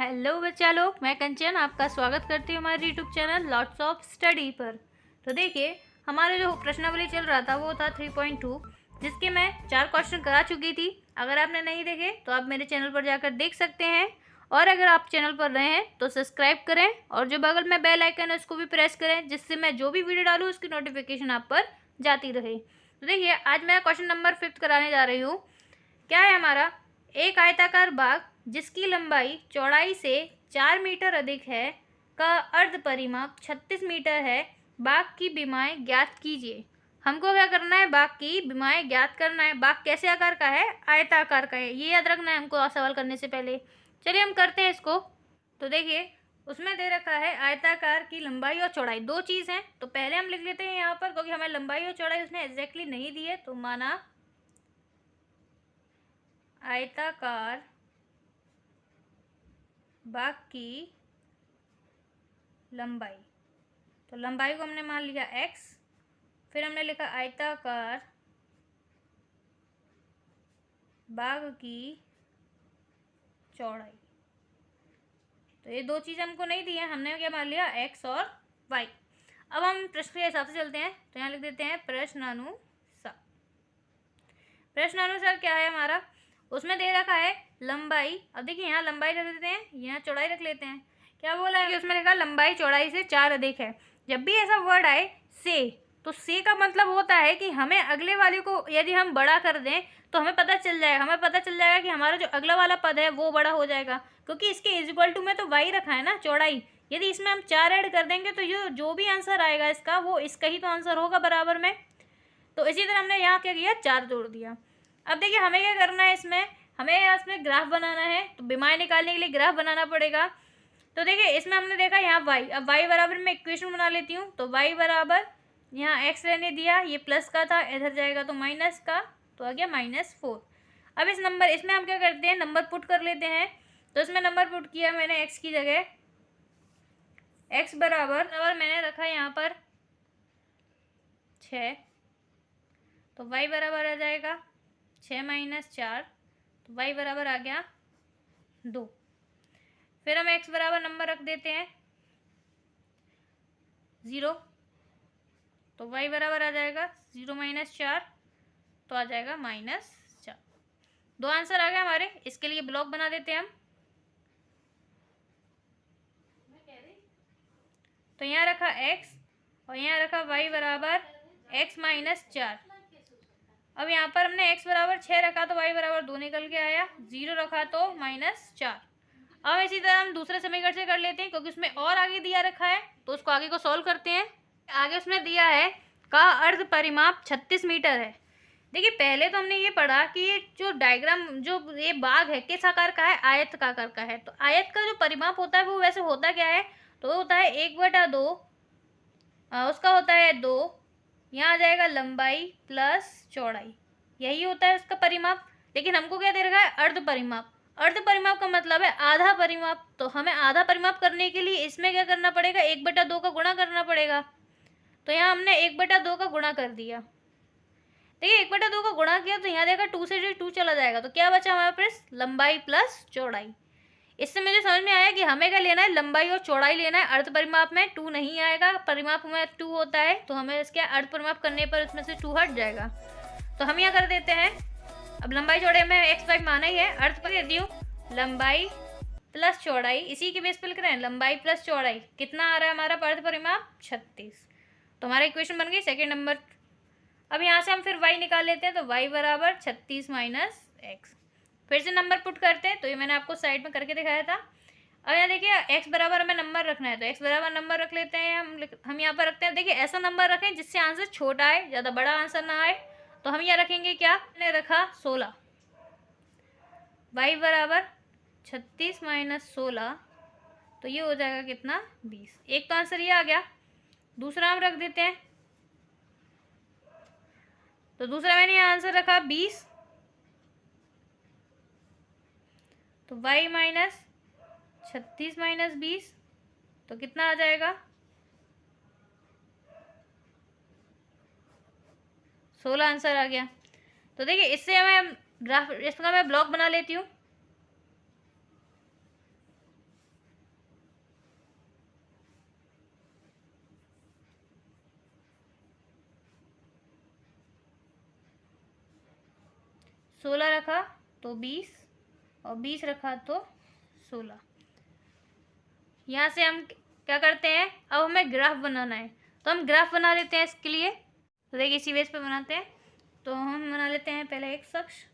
Hello बच्चा लोग, मैं कंचन आपका स्वागत करती हूँ हमारे YouTube channel lots of study पर। तो देखिए, हमारा जो प्रश्नावली चल रहा था वो था 3.2, जिसके मैं 4 क्वेश्चन करा चुकी थी। अगर आपने नहीं देखे तो आप मेरे चैनल पर जाकर देख सकते हैं, और अगर आप चैनल पर रहे हैं तो सब्सक्राइब करें और जो बगल में बेल आइकन है उसको भी प्रेस करें, जिससे मैं जो भी वीडियो डालूँ उसकी नोटिफिकेशन आप पर जाती रहे। तो देखिए, आज मैं क्वेश्चन नंबर 5 कराने जा रही हूँ। क्या है हमारा? एक आयताकार बाग जिसकी लंबाई चौड़ाई से 4 मीटर अधिक है का अर्ध परिमाप 36 मीटर है। बाग की विमाएं ज्ञात कीजिए। हमको क्या करना है? बाग की विमाएं ज्ञात करना है। बाग कैसे आकार का है? आयताकार का है, ये याद रखना है हमको सवाल करने से पहले। चलिए हम करते हैं इसको। तो देखिए, उसमें दे रखा है आयताकार की लंबाई और चौड़ाई, दो चीज़ हैं। तो पहले हम लिख लेते हैं यहाँ पर, क्योंकि हमें लंबाई और चौड़ाई उसने एग्जैक्टली नहीं दी है, तो माना आयताकार बाग की लंबाई। तो लंबाई को हमने मान लिया x, फिर हमने लिखा आयताकार बाग की चौड़ाई। तो ये दो चीज़ हमको नहीं दी है, हमने क्या मान लिया? x और y। अब हम प्रश्न के हिसाब से चलते हैं, तो यहाँ लिख देते हैं प्रश्नानुसार। प्रश्नानुसार क्या है हमारा? उसमें दे रखा है लंबाई। अब देखिए, यहाँ लंबाई रख देते हैं, यहाँ चौड़ाई रख लेते हैं। क्या बोला है कि उसमें लिखा लंबाई चौड़ाई से 4 अधिक है। जब भी ऐसा वर्ड आए से, तो से का मतलब होता है कि हमें अगले वाले को यदि हम बड़ा कर दें तो हमें पता चल जाएगा कि हमारा जो अगला वाला पद है वो बड़ा हो जाएगा, क्योंकि इसके इक्वल टू में तो y रखा है ना, चौड़ाई। यदि इसमें हम 4 ऐड कर देंगे तो जो भी आंसर आएगा इसका, वो इसका ही तो आंसर होगा बराबर में। तो इसी तरह हमने यहाँ क्या किया? 4 जोड़ दिया। अब देखिए, हमें क्या करना है? हमें इसमें ग्राफ बनाना है, तो विमाएं निकालने के लिए ग्राफ बनाना पड़ेगा। तो देखिए, इसमें हमने देखा यहाँ y, अब y बराबर में इक्वेशन बना लेती हूँ। तो y बराबर, यहाँ x रहने दिया, ये प्लस का था, इधर जाएगा तो माइनस का, तो आ गया -4। अब इसमें हम क्या करते हैं? नंबर पुट कर लेते हैं। तो इसमें नंबर पुट किया मैंने x की जगह। x बराबर मैंने रखा यहाँ पर 6, तो y बराबर आ जाएगा 6 - 4, तो y बराबर आ गया 2। फिर हम x बराबर नंबर रख देते हैं 0, तो y बराबर आ जाएगा 0 - 4, तो आ जाएगा -4। दो आंसर आ गए हमारे। इसके लिए ब्लॉक बना देते हैं हम। तो यहाँ रखा x और यहाँ रखा y बराबर x - 4। अब यहाँ पर हमने x बराबर 6 रखा तो y बराबर 2 निकल के आया, 0 रखा तो -4। अब इसी तरह हम दूसरे समीकरण से कर लेते हैं, क्योंकि उसमें और आगे दिया रखा है, तो उसको आगे को सॉल्व करते हैं। आगे उसमें दिया है का अर्ध परिमाप 36 मीटर है। देखिए, पहले तो हमने ये पढ़ा कि ये जो डायग्राम, जो ये बाग है, किस आकार का है? आयत का आकार का है। तो आयत का जो परिमाप होता है वो वैसे होता क्या है? तो होता है 1/2, उसका होता है 2, यहाँ आ जाएगा लंबाई प्लस चौड़ाई, यही होता है उसका परिमाप। लेकिन हमको क्या दे रखा है? अर्ध परिमाप। अर्ध परिमाप का मतलब है आधा परिमाप। तो हमें आधा परिमाप करने के लिए इसमें क्या करना पड़ेगा? 1/2 का गुणा करना पड़ेगा। तो यहाँ हमने 1/2 का गुणा कर दिया। देखिए, 1/2 का गुणा किया तो यहाँ देखा 2 से जो 2 चला जाएगा, तो क्या बचा हमारे पास? लंबाई प्लस चौड़ाई। इससे मुझे समझ में आया कि हमें क्या लेना है? लंबाई और चौड़ाई लेना है। अर्ध परिमाप में 2 नहीं आएगा, परिमाप में 2 होता है, तो हमें इसके अर्ध परिमाप करने पर इसमें से 2 हट जाएगा। तो हम यहाँ कर देते हैं। अब लंबाई चौड़ाई में x y माना ही है, अर्थ पर देती हूँ लंबाई प्लस चौड़ाई, इसी के बेस पर लिख रहे हैं लंबाई प्लस चौड़ाई। कितना आ रहा है हमारा अर्ध परिमाप? 36। तो हमारा इक्वेशन बन गई सेकेंड नंबर। अब यहाँ से हम फिर y निकाल लेते हैं, तो y बराबर 36 - x। फिर से नंबर पुट करते हैं, तो ये मैंने आपको साइड में करके दिखाया था। अब यहाँ देखिए, x बराबर हमें नंबर रखना है, तो x बराबर नंबर रख लेते हैं हम यहाँ पर रखते हैं। देखिए, ऐसा नंबर रखें जिससे आंसर छोटा आए, ज़्यादा बड़ा आंसर ना आए। तो हम यहाँ रखेंगे क्या? मैंने रखा 16। y बराबर 36 - 16, तो ये हो जाएगा कितना? 20। एक तो आंसर ये आ गया। दूसरा हम रख देते हैं, तो दूसरा मैंने यहाँ आंसर रखा 20, तो y - 36 - 20, तो कितना आ जाएगा? 16 आंसर आ गया। तो देखिए, इससे हमें ग्राफ, इसका मैं ब्लॉक बना लेती हूँ। 16 रखा तो 20 और 20 रखा तो 16। यहाँ से हम क्या करते हैं, अब हमें ग्राफ बनाना है, तो हम ग्राफ बना लेते हैं इसके लिए। तो देखिए इसी बेस पे बनाते हैं। तो हम बना लेते हैं पहले एक्स अक्ष,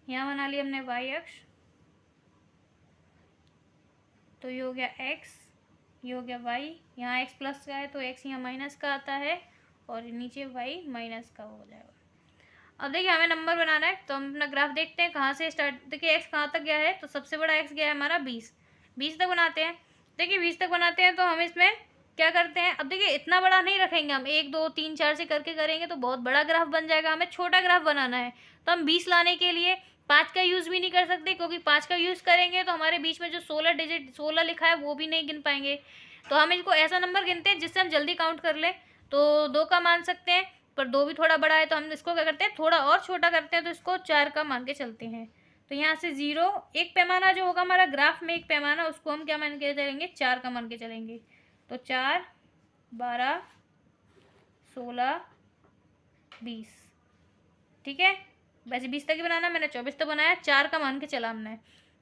यहाँ बना लिया हमने वाई अक्ष। तो ये हो गया एक्स, ये हो गया वाई। यहाँ एक्स प्लस का है तो एक्स यहाँ माइनस का आता है और नीचे वाई माइनस का हो जाएगा। अब देखिए हमें नंबर बनाना है, तो हम अपना ग्राफ देखते हैं कहाँ से स्टार्ट। देखिए एक्स कहाँ तक गया है, तो सबसे बड़ा एक्स गया है हमारा 20 तक बनाते हैं। देखिए 20 तक बनाते हैं तो हम इसमें क्या करते हैं, अब देखिए इतना बड़ा नहीं रखेंगे हम, 1 2 3 4 से करके करेंगे तो बहुत बड़ा ग्राफ बन जाएगा। हमें छोटा ग्राफ बनाना है, तो हम 20 लाने के लिए 5 का यूज़ भी नहीं कर सकते, क्योंकि 5 का यूज़ करेंगे तो हमारे बीच में जो 16 लिखा है वो भी नहीं गिन पाएंगे। तो हम इसको ऐसा नंबर गिनते हैं जिससे हम जल्दी काउंट कर लें। तो 2 का मान सकते हैं, पर 2 भी थोड़ा बड़ा है तो हम इसको क्या करते हैं, थोड़ा और छोटा करते हैं, तो इसको 4 का मान के चलते हैं। तो यहाँ से 0 एक पैमाना जो होगा हमारा ग्राफ में, एक पैमाना, उसको हम क्या मान के चलेंगे, 4 का मान के चलेंगे। तो 4 12 16 20, ठीक है। वैसे 20 तक ही बनाना, मैंने 24 तक बनाया, 4 का मान के चला हमने,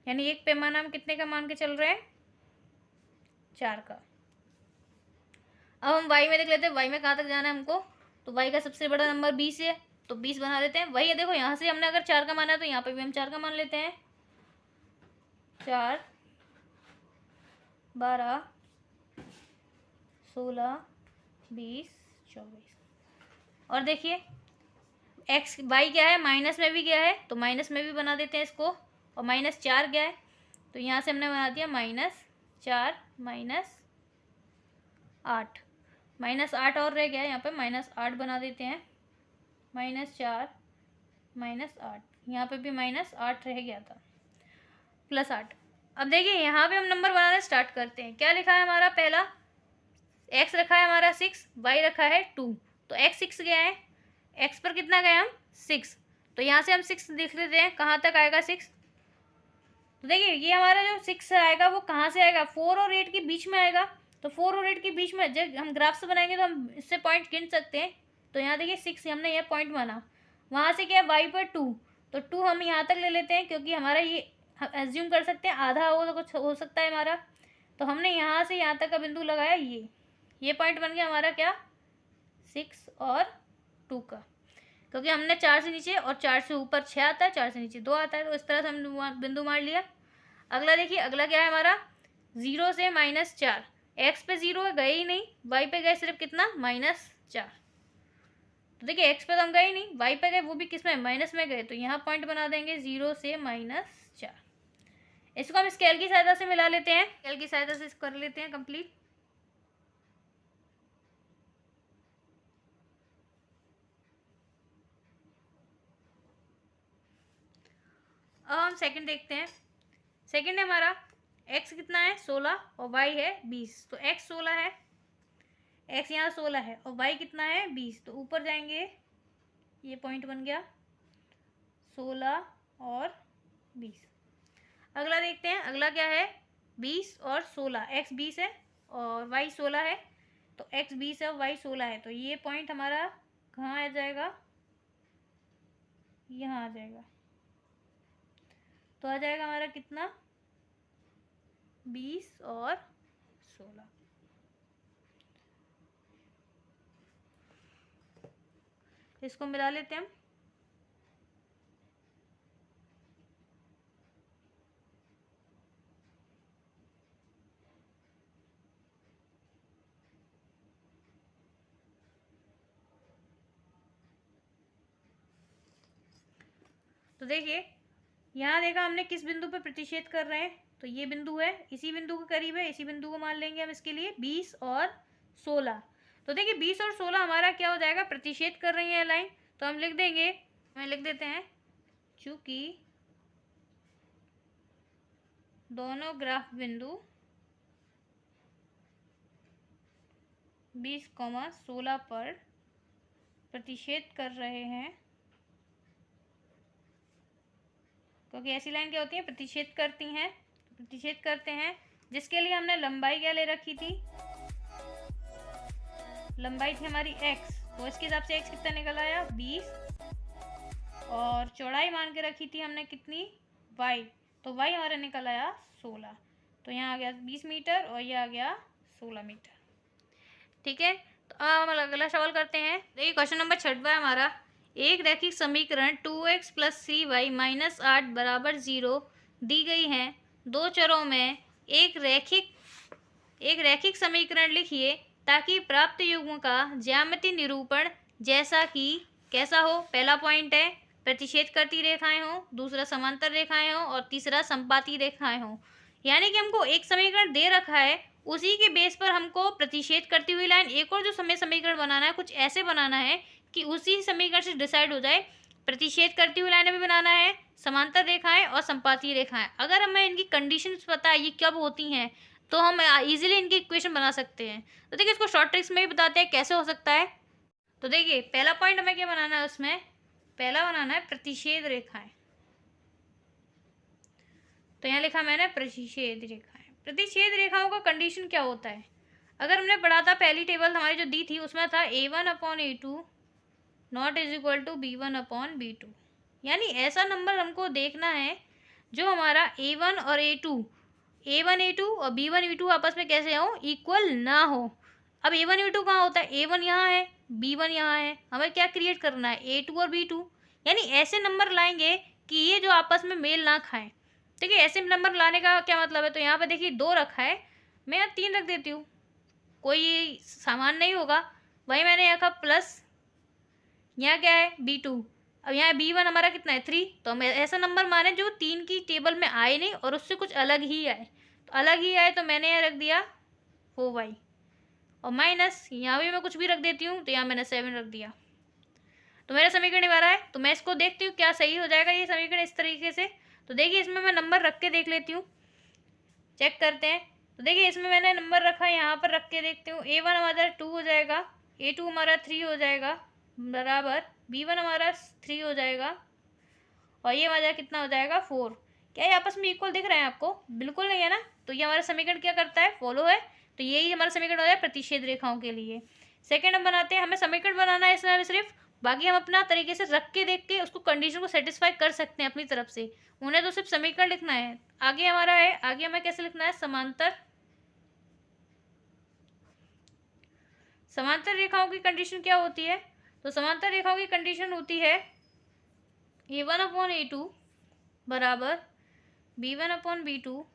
यानी एक पैमाना हम कितने का मान के चल रहे हैं, 4 का। अब हम वाई में देख लेते हैं, वाई में कहाँ तक जाना है हमको। तो वाई का सबसे बड़ा नंबर 20 है, तो 20 बना लेते हैं। वही है, देखो यहाँ से हमने अगर 4 का माना है तो यहाँ पे भी हम 4 का मान लेते हैं। 4 12 16 20 24। और देखिए एक्स वाई क्या है, माइनस में भी गया है, तो माइनस में भी बना देते हैं इसको। और -4 गया है, तो यहाँ से हमने बना दिया -4 -8, -8 और रह गया है, यहाँ पे -8 बना देते हैं। -4 -8, यहाँ पे भी -8 रह गया था, +8। अब देखिए यहाँ पे हम नंबर बनाना स्टार्ट करते हैं। क्या लिखा है हमारा, पहला एक्स रखा है हमारा 6, वाई रखा है 2, तो एक्स 6 गया है, एक्स पर कितना गया हम 6, तो यहाँ से हम 6 देख लेते हैं कहाँ तक आएगा 6। तो देखिए ये हमारा जो 6 आएगा वो कहाँ से आएगा, 4 और 8 के बीच में आएगा। तो 4 और 8 के बीच में जब हम ग्राफ से बनाएंगे तो हम इससे पॉइंट गिन सकते हैं। तो यहाँ देखिए 6 हमने ये पॉइंट माना, वहाँ से क्या है वाई पर 2, तो 2 हम यहाँ तक ले लेते हैं, क्योंकि हमारा ये हम एज्यूम कर सकते हैं आधा हो तो कुछ हो सकता है हमारा। तो हमने यहाँ से यहाँ तक का बिंदु लगाया, ये पॉइंट बन गया हमारा क्या, 6 और 2 का, क्योंकि हमने 4 से नीचे और 4 से ऊपर 6 आता है, 4 से नीचे 2 आता है, तो इस तरह से हमने बिंदु मार लिया। अगला देखिए, अगला क्या है हमारा, 0 से -4, एक्स पे 0 गए ही नहीं, वाई पे गए सिर्फ कितना, -4। तो देखिए एक्स पे तो हम गए ही नहीं, वाई पे गए, वो भी किस में, माइनस में गए, तो यहाँ पॉइंट बना देंगे 0 से -4। इसको हम स्केल की सहायता से मिला लेते हैं, स्केल की सहायता से इसको कर लेते हैं कंप्लीट। अब हम सेकंड देखते हैं। सेकंड है हमारा एक्स कितना है 16 और वाई है 20, तो एक्स 16 है, एक्स यहाँ 16 है और वाई कितना है 20, तो ऊपर जाएंगे, ये पॉइंट बन गया 16 और 20। अगला देखते हैं, अगला क्या है 20 और 16, एक्स 20 है और वाई 16 है, तो एक्स 20 है और वाई 16 है, तो ये पॉइंट हमारा कहाँ आ जाएगा, यहाँ आ जाएगा। तो आ जाएगा हमारा कितना, 20 और 16। इसको मिला लेते हैं हम। तो देखिए यहाँ देखा हमने किस बिंदु पर प्रतिच्छेद कर रहे हैं, तो ये बिंदु है, इसी बिंदु के करीब है, इसी बिंदु को मान लेंगे हम इसके लिए 20 और 16। तो देखिए 20 और 16 हमारा क्या हो जाएगा, प्रतिच्छेद कर रही है लाइन, तो हम लिख देंगे, हमें लिख देते हैं, चूंकि दोनों ग्राफ बिंदु 20,16 पर प्रतिच्छेद कर रहे हैं, क्योंकि ऐसी लाइन क्या होती है, प्रतिच्छेद करती हैं, प्रतिच्छेद करते हैं, जिसके लिए हमने लंबाई क्या ले रखी थी, लंबाई थी हमारी x, तो इसके हिसाब से x कितना निकल आया 20, और चौड़ाई मान के रखी थी हमने कितनी y, तो y हमारा निकल आया 16। तो यहाँ आ गया 20 मीटर और ये आ गया 16 मीटर। ठीक है, तो अब हम अगला सवाल करते हैं। देखिए क्वेश्चन नंबर 6 है हमारा। एक रैखिक समीकरण 2x + 3y - 8 = 0 दी गई है। दो चरों में एक रैखिक समीकरण लिखिए ताकि प्राप्त युग्म का ज्यामितीय निरूपण जैसा कि कैसा हो। पहला पॉइंट है प्रतिच्छेद करती रेखाएं हों, दूसरा समांतर रेखाएं हों और तीसरा संपाती रेखाएं हों। यानी कि हमको एक समीकरण दे रखा है, उसी के बेस पर हमको प्रतिच्छेद करती हुई लाइन एक और जो समीकरण बनाना है, कुछ ऐसे बनाना है कि उसी समीकरण से डिसाइड हो जाए। प्रतिच्छेद करती हुई लाइनें भी बनाना है, समांतर रेखाएं और संपाती रेखाएं। अगर हमें इनकी कंडीशंस पता है ये कब होती हैं तो हम इजीली इनकी इक्वेशन बना सकते हैं। तो देखिए इसको शॉर्ट ट्रिक्स में भी बताते हैं कैसे हो सकता है। तो देखिए पहला पॉइंट हमें क्या बनाना है, उसमें पहला बनाना है प्रतिच्छेद रेखाएं। तो यहाँ लिखा मैंने प्रतिच्छेद रेखाएं। प्रतिच्छेद रेखाओं का कंडीशन क्या होता है, अगर हमने पढ़ा था पहली टेबल हमारी जो दी थी उसमें था a1/a2 not is equal to b1/b2। यानी ऐसा नंबर हमको देखना है जो हमारा a1 और a2 और b1 आपस में कैसे हो, इक्वल ना हो। अब a1 a2 कहाँ होता है, a1 यहाँ है b1 यहाँ है, हमें क्या क्रिएट करना है a2 और b2। यानी ऐसे नंबर लाएंगे कि ये जो आपस में मेल ना खाएं। ठीक है, ऐसे नंबर लाने का क्या मतलब है, तो यहाँ पे देखिए 2 रखा है, मैं यहाँ 3 रख देती हूँ, कोई सामान नहीं होगा। वही मैंने यहाँ का प्लस, यहाँ क्या है b2, अब यहाँ b1 हमारा कितना है 3। तो हम ऐसा नंबर माने जो 3 की टेबल में आए नहीं और उससे कुछ अलग ही आए। तो अलग ही आए तो मैंने यहाँ रख दिया 4y, और माइनस यहाँ भी मैं कुछ भी रख देती हूँ, तो यहाँ मैंने 7 रख दिया। तो मेरा समीकरण बन रहा है। तो मैं इसको देखती हूँ क्या सही हो जाएगा ये समीकरण इस तरीके से। तो देखिए इसमें मैं नंबर रख के देख लेती हूँ, चेक करते हैं। तो देखिए इसमें मैंने नंबर रखा है, यहाँ पर रख के देखती हूँ। a1 हमारा 2 हो जाएगा, a2 हमारा 3 हो जाएगा, बराबर b1 हमारा 3 हो जाएगा, और ये हमारा कितना हो जाएगा 4। क्या ये आपस में इक्वल दिख रहे हैं आपको, बिल्कुल नहीं है ना। तो ये हमारा समीकरण क्या करता है, फॉलो है। तो यही हमारा समीकरण हो जाए प्रतिच्छेद रेखाओं के लिए। सेकेंड हम बनाते हैं, हमें समीकरण बनाना है इसमें हमें सिर्फ, बाकी हम अपना तरीके से रख के देख के उसको कंडीशन को सेटिस्फाई कर सकते हैं अपनी तरफ से। उन्हें तो सिर्फ समीकरण लिखना है। आगे हमारा है, आगे हमें कैसे लिखना है, समांतर रेखाओं की कंडीशन क्या होती है। तो समांतर रेखाओं की कंडीशन होती है a1/a2 बराबर b1/b2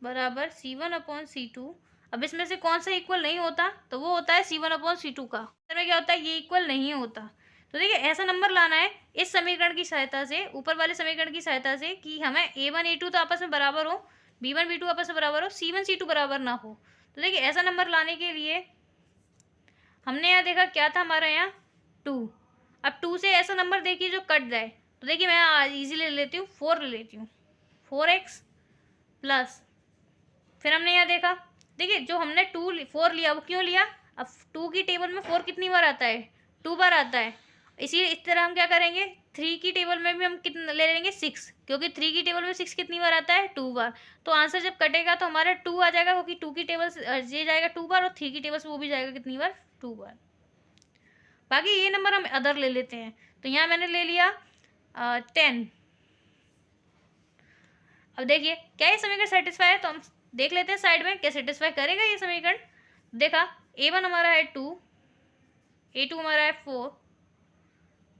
बराबर c1/c2। अब इसमें से कौन सा इक्वल नहीं होता, तो वो होता है c1/c2 का। इसमें क्या होता है, ये इक्वल नहीं होता। तो देखिए ऐसा नंबर लाना है इस समीकरण की सहायता से, ऊपर वाले समीकरण की सहायता से, कि हमें a1 a2 तो आपस में बराबर हो, b1 b2 आपस में बराबर हो, c1 c2 बराबर ना हो। तो देखिए ऐसा नंबर लाने के लिए हमने यहाँ देखा क्या था हमारा यहाँ 2। अब 2 से ऐसा नंबर देखिए जो कट जाए। तो देखिए मैं इजीली ले लेती हूँ, 4 ले लेती हूँ, 4x प्लस, फिर हमने यहाँ देखा, देखिए जो हमने 4 लिया वो क्यों लिया, अब 2 की टेबल में 4 कितनी बार आता है, 2 बार आता है। इस तरह हम क्या करेंगे, 3 की टेबल में भी हम कितना ले लेंगे 6, क्योंकि 3 की टेबल में 6 कितनी बार आता है 2 बार। तो आंसर जब कटेगा तो हमारा 2 आ जाएगा, क्योंकि 2 की टेबल से ये जाएगा 2 बार, और 3 की टेबल से वो भी जाएगा कितनी बार 2 बार। बाकी ये नंबर हम अदर ले लेते हैं। तो यहाँ मैंने ले लिया 10। अब देखिए क्या ये समीकरण सेटिस्फाई है, तो हम देख लेते हैं साइड में क्या सेटिस्फाई करेगा ये समीकरण। देखा a1 हमारा है 2, a2 हमारा है 4,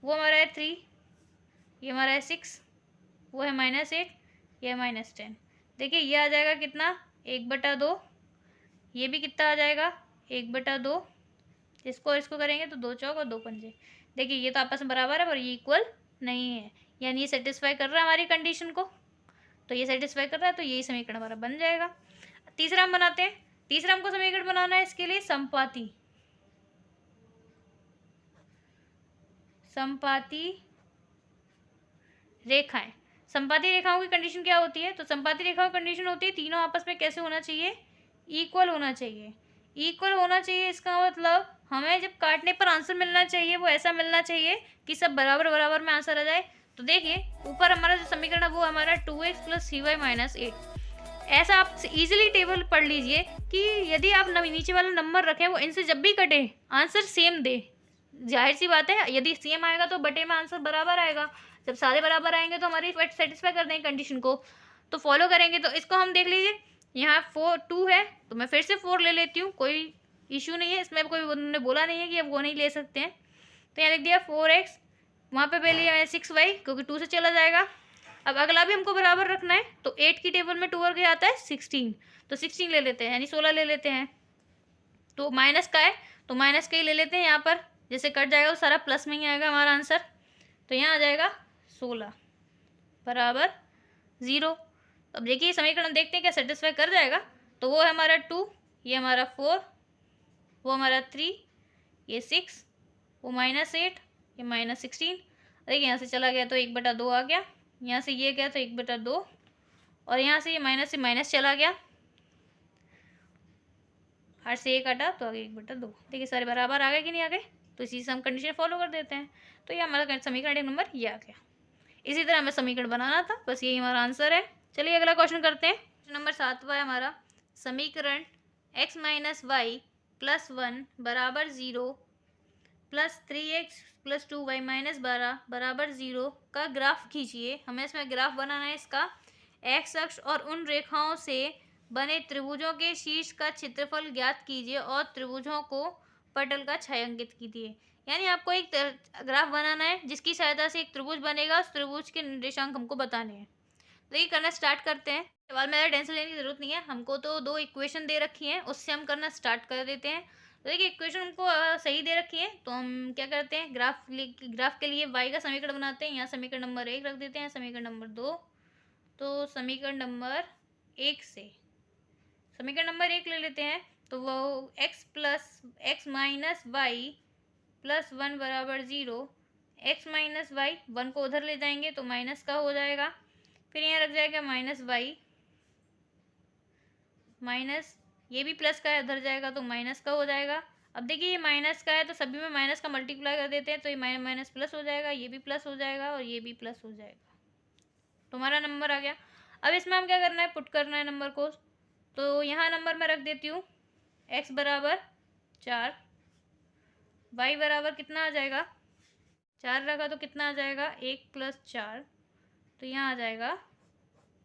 वो हमारा है 3, ये हमारा है 6, वो है -8, ये है -10। देखिए ये आ जाएगा कितना 1/2, ये भी कितना आ जाएगा 1/2। इसको करेंगे तो 2 चौक और 2 पंजे। देखिए ये तो आपस में बराबर है पर ये इक्वल नहीं है, यानी ये सेटिस्फाई कर रहा है हमारी कंडीशन को। तो ये सेटिस्फाई कर रहा है, तो यही समीकरण हमारा बन जाएगा। तीसरा हम बनाते हैं। तीसरा हमको समीकरण बनाना है, इसके लिए संपाती रेखाएं। संपाती रेखाओं की कंडीशन क्या होती है, तो संपाती रेखाओं की कंडीशन होती है तीनों आपस में कैसे होना चाहिए, इक्वल होना चाहिए। इक्वल होना चाहिए इसका मतलब हमें जब काटने पर आंसर मिलना चाहिए वो ऐसा मिलना चाहिए कि सब बराबर बराबर में आंसर आ जाए। तो देखिए ऊपर हमारा जो समीकरण है वो हमारा 2x + 3y - 8। ऐसा आप इजीली टेबल पढ़ लीजिए कि यदि आप नीचे वाला नंबर रखें वो इनसे जब भी कटे आंसर सेम दे, जाहिर सी बात है, यदि सेम आएगा तो बटे में आंसर बराबर आएगा। जब सारे बराबर आएंगे तो हमारी सेटिस्फाई कर देंगे कंडीशन को, तो फॉलो करेंगे। तो इसको हम देख लीजिए, यहाँ 2 है तो मैं फिर से 4 ले लेती हूँ, कोई इशू नहीं है इसमें, कोई उन्होंने बोला नहीं है कि अब वो नहीं ले सकते हैं। तो यहाँ लिख दिया 4x, वहाँ पे पहले लिया 6y क्योंकि 2 से चला जाएगा। अब अगला भी हमको बराबर रखना है, तो 8 की टेबल में 2 और क्या आता है 16, तो 16 ले लेते हैं, यानी 16 ले लेते हैं। तो माइनस का है तो माइनस का ही ले लेते हैं, यहाँ पर जैसे कट जाएगा तो सारा प्लस में ही आएगा हमारा आंसर। तो यहाँ आ जाएगा 16 बराबर 0। अब देखिए समीकरण देखते हैं क्या सेटिस्फाई कर जाएगा। तो वो है हमारा 2, ये हमारा 4, वो हमारा 3, ये 6, वो -8, ये -16। देखिए यहाँ से चला गया तो 1/2 आ गया, यहाँ से ये गया तो 1/2, और यहाँ से ये माइनस से माइनस चला गया, 8 से 1 हटा तो आगे 1/2। देखिए सारे बराबर आ गए कि नहीं आ गए, तो इसी से हम कंडीशन फॉलो कर देते हैं। तो ये हमारा समीकरण नंबर ये आ गया। इसी तरह हमें समीकरण बनाना था, बस यही हमारा आंसर है। चलिए अगला क्वेश्चन करते हैं। क्वेश्चन नंबर 7वां है हमारा, समीकरण x - y + 1 बराबर 0 + 3x + 2y - 12 बराबर 0 का ग्राफ खींचिए। हमें इसमें ग्राफ बनाना है इसका। एक्स अक्ष और उन रेखाओं से बने त्रिभुजों के शीर्ष का क्षेत्रफल ज्ञात कीजिए और त्रिभुजों को पटल का छायांकित कीजिए। यानी आपको एक ग्राफ बनाना है जिसकी सहायता से एक त्रिभुज बनेगा, उस त्रिभुज के निर्देशांक हमको बताने हैं। तो ये करना स्टार्ट करते हैं। सवाल में ज़्यादा टेंशन लेने की जरूरत नहीं है, हमको तो 2 इक्वेशन दे रखी हैं, उससे हम करना स्टार्ट कर देते हैं। तो देखिए इक्वेशन हमको सही दे रखी है, तो हम क्या करते हैं, ग्राफ के लिए y का समीकरण बनाते हैं। यहाँ समीकरण नंबर 1 रख देते हैं, समीकरण नंबर 2। तो समीकरण नंबर 1 से समीकरण नंबर 1 ले लेते हैं। तो वो x - y + 1 बराबर 0, x - y 1 को उधर ले जाएंगे तो माइनस का हो जाएगा, फिर यहाँ रख जाएगा -y माइनस, ये भी प्लस का है उधर जाएगा तो माइनस का हो जाएगा। अब देखिए ये माइनस का है तो सभी में माइनस का मल्टीप्लाई कर देते हैं, तो ये माइनस प्लस हो जाएगा, ये भी प्लस हो जाएगा और ये भी प्लस हो जाएगा। तो हमारा नंबर आ गया। अब इसमें हम क्या करना है, पुट करना है नंबर को। तो यहाँ नंबर मैं रख देती हूँ, x बराबर 4, y बराबर कितना आ जाएगा, 4 रखा तो कितना आ जाएगा 1 + 4, तो यहाँ आ जाएगा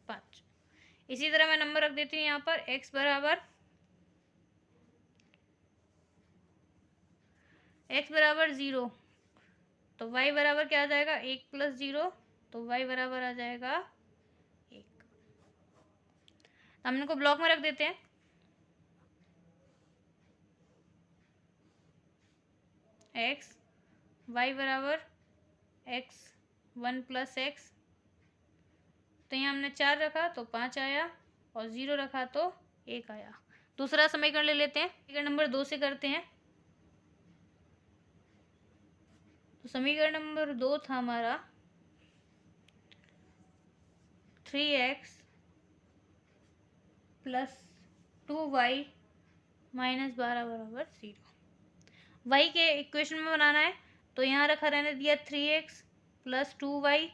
5। इसी तरह मैं नंबर रख देती हूँ यहाँ पर, x बराबर 0, तो y बराबर क्या आ जाएगा 1 + 0, तो y बराबर आ जाएगा 1। हम इनको ब्लॉक में रख देते हैं। x y बराबर x 1 + x, तो यहाँ हमने 4 रखा तो 5 आया और 0 रखा तो 1 आया। दूसरा समीकरण ले लेते हैं, समीकरण नंबर 2 से करते हैं। तो समीकरण नंबर 2 था हमारा 3x + 2y - 12 बराबर 0। y के इक्वेशन में बनाना है, तो यहाँ रखा रहने दिया 3x + 2y,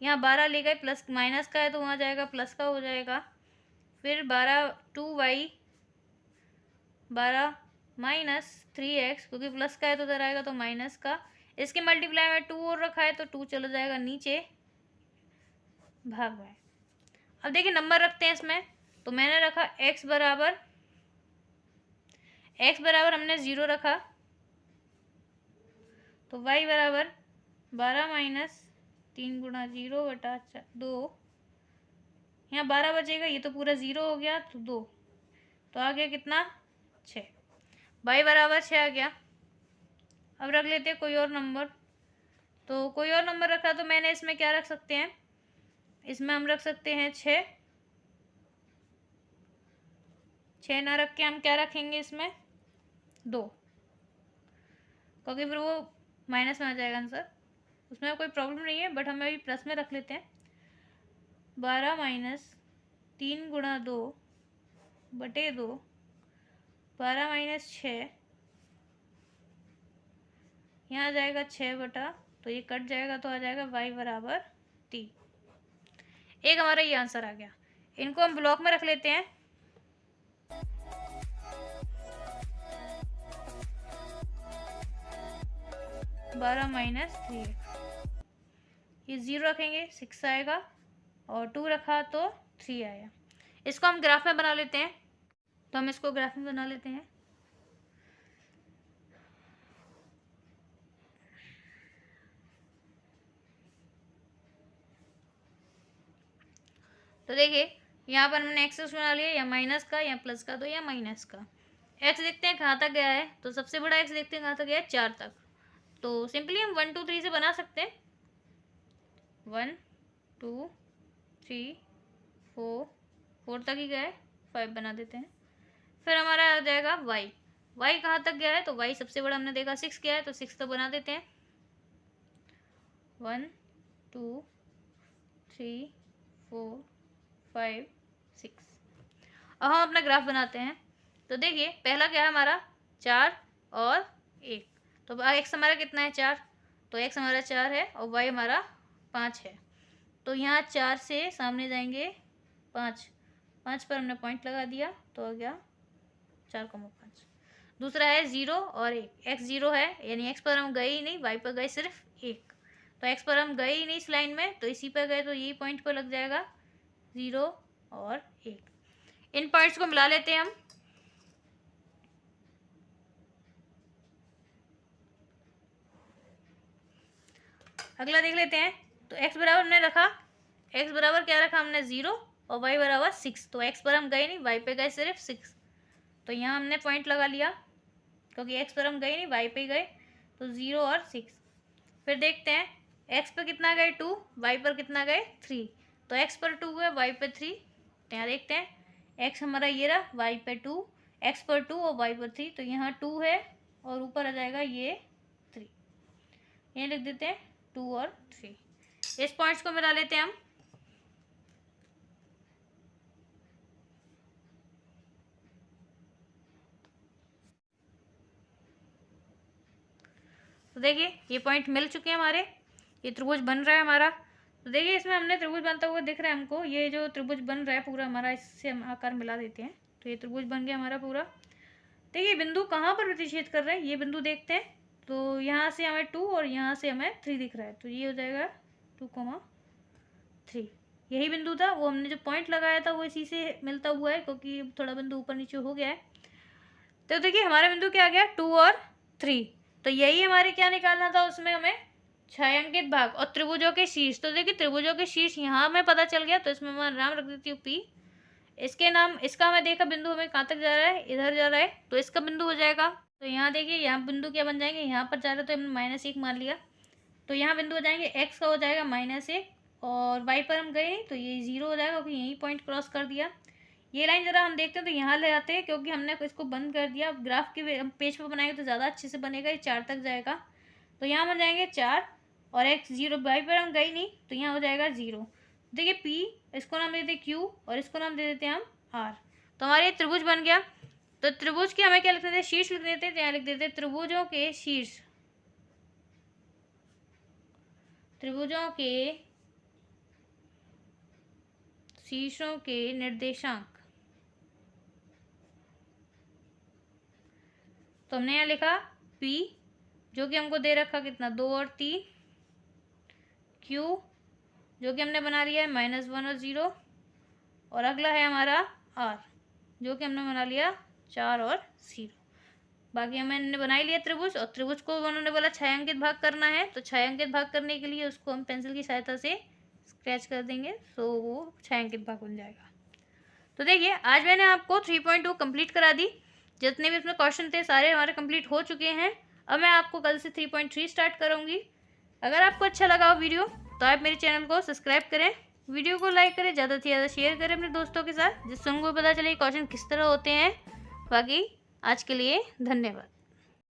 यहाँ 12 ले गए, प्लस माइनस का है तो वहाँ जाएगा प्लस का हो जाएगा, फिर 2y 12 माइनस 3x, क्योंकि प्लस का है तो उधर आएगा तो माइनस का, इसके मल्टीप्लाई में 2 और रखा है तो 2 चला जाएगा नीचे, भाग में। अब देखिए नंबर रखते हैं इसमें, तो मैंने रखा x बराबर हमने 0 रखा, तो y बराबर 12 माइनस 3 × 0/2, यहाँ 12 बचेगा, ये तो पूरा 0 हो गया तो 2, तो आ गया कितना 6, y बराबर 6 आ गया। अब रख लेते हैं कोई और नंबर, तो कोई और नंबर रखा तो मैंने इसमें क्या रख सकते हैं, इसमें हम रख सकते हैं 6 ना रख के हम क्या रखेंगे इसमें 2, क्योंकि फिर वो माइनस में आ जाएगा आंसर, उसमें कोई प्रॉब्लम नहीं है, बट हमें अभी प्लस में रख लेते हैं। 12 माइनस 3 × 2/2, 12 माइनस 6, यहाँ आ जाएगा 6 तो ये कट जाएगा तो आ जाएगा y बराबर 3। एक हमारा ये आंसर आ गया। इनको हम ब्लॉक में रख लेते हैं। 12 माइनस 3x, ये 0 रखेंगे 6 आएगा और 2 रखा तो 3 आया। इसको हम ग्राफ में बना लेते हैं, तो हम इसको ग्राफ में बना लेते हैं। तो देखिए यहाँ पर हमने एक्सेस बना लिया, या माइनस का या प्लस का, तो या माइनस का। एक्स देखते हैं कहाँ तक गया है, तो सबसे बड़ा एक्स देखते हैं कहाँ तक गया है, 4 तक। तो सिंपली हम 1 2 3 से बना सकते हैं। 1 2 3 4 तक ही गया है, 5 बना देते हैं। फिर हमारा आ जाएगा वाई। वाई कहाँ तक गया है, तो वाई सबसे बड़ा हमने देखा 6 गया है, तो 6 तो बना देते हैं। 1 2 3 4 5 6। अब हम अपना ग्राफ बनाते हैं। तो देखिए पहला क्या है हमारा, 4 और 1। तो एक्स हमारा कितना है, 4, तो एक्स हमारा 4 है और वाई हमारा 5 है। तो यहाँ 4 से सामने जाएंगे 5 पर हमने पॉइंट लगा दिया, तो आ गया 4,5। दूसरा है 0 और 1। एक्स 0 है, यानी एक्स पर हम गए ही नहीं, वाई पर गए सिर्फ 1। तो एक्स पर हम गए ही नहीं इस लाइन में, तो इसी पर गए, तो यही पॉइंट पर लग जाएगा 0 और 1। इन पॉइंट्स को मिला लेते हैं हम। अगला देख लेते हैं। तो x बराबर हमने रखा, x बराबर क्या रखा हमने, 0 और y बराबर 6। तो x पर हम गए नहीं, y पे गए सिर्फ 6। तो यहाँ हमने पॉइंट लगा लिया, क्योंकि x पर हम गए नहीं, y पे गए, तो 0 और 6। फिर देखते हैं x पर कितना गए 2, y पर कितना गए 3। तो x पर 2 है, y पर 3। तो यहाँ देखते हैं x हमारा ये रहा, y पे 2, x पर 2 और y पर 3। तो यहाँ 2 है और ऊपर आ जाएगा ये 3। ये लिख देते हैं 2 और 3। इस पॉइंट्स को मिला लेते हैं हम। तो देखिए ये पॉइंट मिल चुके हैं हमारे, ये त्रिभुज बन रहा है हमारा। तो देखिए इसमें हमने त्रिभुज बनता हुआ दिख रहा है हमको, ये जो त्रिभुज बन रहा है पूरा हमारा, इससे हम आकार मिला देते हैं, तो ये त्रिभुज बन गया हमारा पूरा। देखिए बिंदु कहाँ पर प्रतिच्छेद कर रहे हैं, ये बिंदु देखते हैं। तो यहाँ से हमें 2 और यहाँ से हमें 3 दिख रहा है, तो ये हो जाएगा 2,3। यही बिंदु था, वो हमने जो पॉइंट लगाया था वो इसी से मिलता हुआ है, क्योंकि थोड़ा बिंदु ऊपर नीचे हो गया है। तो देखिए हमारा बिंदु क्या आ गया, 2 और 3। तो यही हमारे क्या निकालना था, उसमें हमें छायांकित भाग और त्रिभुजों के शीर्ष। तो देखिए त्रिभुजों के शीर्ष यहाँ हमें पता चल गया, तो इसमें मैं नाम रख देती हूँ P। इसके नाम, इसका हमें देखा बिंदु हमें कहाँ तक जा रहा है, इधर जा रहा है, तो इसका बिंदु हो जाएगा। तो यहाँ देखिए यहाँ बिंदु क्या बन जाएंगे, यहाँ पर जा रहा है तो हमने -1 मान लिया, तो यहाँ बिंदु हो जाएंगे x का हो जाएगा -1 और y पर हम गए तो ये 0 हो जाएगा, क्योंकि यही पॉइंट क्रॉस कर दिया। ये लाइन जरा हम देखते हैं, तो यहाँ ले आते हैं, क्योंकि हमने इसको बंद कर दिया। ग्राफ के पेज पर बनाएंगे तो ज़्यादा अच्छे से बनेगा, ये 4 तक जाएगा। तो यहाँ बन जाएंगे 4 और x 0, y पर हम गए नहीं, तो यहाँ हो जाएगा 0। देखिए P, इसको नाम दे देते Q और इसको नाम दे देते हैं हम R। तो हमारे त्रिभुज बन गया। तो त्रिभुज के हमें क्या लिख देते हैं, शीर्ष लिख देते हैं। तो यहाँ लिख देते हैं त्रिभुजों के शीर्ष, त्रिभुजों के शीर्षों के निर्देशांक। तो हमने यहाँ लिखा P, जो कि हमको दे रखा कितना, 2 और 3। Q, जो कि हमने बना लिया है -1 और 0। और अगला है हमारा R, जो कि हमने बना लिया 4 और 0। बाकी हमने बना ही लिया त्रिभुज, और त्रिभुज को उन्होंने बोला छायांकित भाग करना है। तो छायांकित भाग करने के लिए उसको हम पेंसिल की सहायता से स्क्रैच कर देंगे, तो वो छायांकित भाग बन जाएगा। तो देखिए आज मैंने आपको 3.2 कंप्लीट करा दी। जितने भी इसमें क्वेश्चन थे सारे हमारे कंप्लीट हो चुके हैं। अब मैं आपको कल से 3.3 स्टार्ट करूँगी। अगर आपको अच्छा लगा हो वीडियो, तो आप मेरे चैनल को सब्सक्राइब करें, वीडियो को लाइक करें, ज़्यादा से ज़्यादा शेयर करें अपने दोस्तों के साथ, जिससे उनको पता चले क्वेश्चन किस तरह होते हैं। बाकी आज के लिए धन्यवाद।